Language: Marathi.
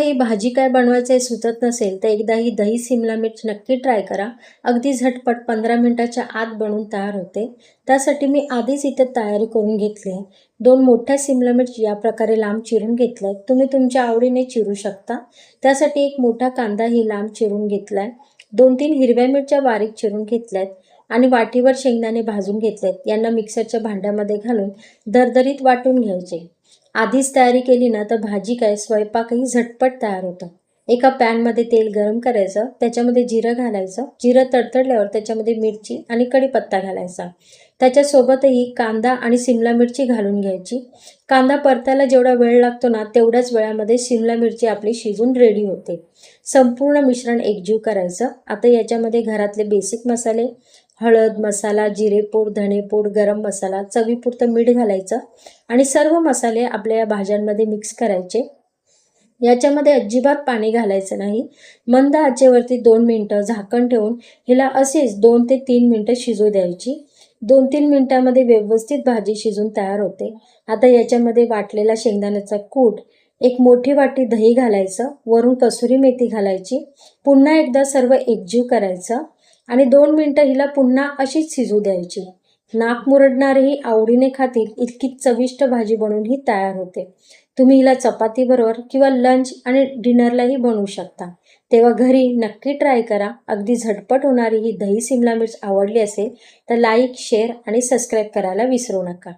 ही भाजी काय बनवायचं हे सुचत नसेल तर एकदा ही दही सिमला मिर्च नक्की ट्राय करा. अगदी झटपट 15 मिनिटाच्या आत बनवून तयार होते. त्यासाठी मी आधीच इथे तयारी करून घेतली आहे. 2 मोठ्या सिमला मिर्च या प्रकारे लांब चिरून घेतल्यात. तुम्ही तुमच्या आवडीने चिरू शकता. त्यासाठी एक मोठा कांदाही लांब चिरून घेतलाय. 2-3 हिरव्या मिरच्या बारीक चिरून घेतल्यात आणि वाटीभर शेंगदाणे भाजून घेतलेत. यांना मिक्सरच्या भांड्यामध्ये घालून दरदरीत वाटून घ्यायचे. आधीच तयारी केली ना तर भाजी काय स्वयंपाकही झटपट तयार होतं. एका पॅनमध्ये तेल गरम करायचं, त्याच्यामध्ये जिरं घालायचं. जिरं तडतडल्यावर त्याच्यामध्ये मिरची आणि कढीपत्ता घालायचा. त्याच्यासोबतही कांदा आणि सिमला मिरची घालून घ्यायची. कांदा परतायला जेवढा वेळ लागतो ना तेवढ्याच वेळामध्ये सिमला मिरची आपली शिजून रेडी होते. संपूर्ण मिश्रण एकजीव करायचं. आता याच्यामध्ये घरातले बेसिक मसाले, हळद, मसाला, जिरेपूड, धणेपूड, गरम मसाला, चवीपुरतं मीठ घालायचं आणि सर्व मसाले आपल्या या भाज्यांमध्ये मिक्स करायचे. याच्यामध्ये अजिबात पाणी घालायचं नाही. मंद आचेवरती 2 मिनिटं झाकण ठेवून हिला असेच 2 ते 3 मिनिटं शिजू द्यायची. 2-3 मिनिटांमध्ये व्यवस्थित भाजी शिजून तयार होते. आता याच्यामध्ये वाटलेला शेंगदाण्याचा कूट, एक मोठी वाटी दही घालायचं, वरून कसुरी मेथी घालायची. पुन्हा एकदा सर्व एकजीव करायचं आणि 2 मिनिटं हिला पुन्हा अशीच शिजू द्यायची. नाक मुरडणारेही आवडीने खातील इतकी चविष्ट भाजी बनवून ही तयार होते. तुम्ही हिला चपातीबरोबर किंवा लंच आणि डिनरलाही बनवू शकता. तेव्हा घरी नक्की ट्राय करा. अगदी झटपट होणारी ही दही सिमला मिर्च आवडली असेल तर लाईक, शेअर आणि सबस्क्राईब करायला विसरू नका.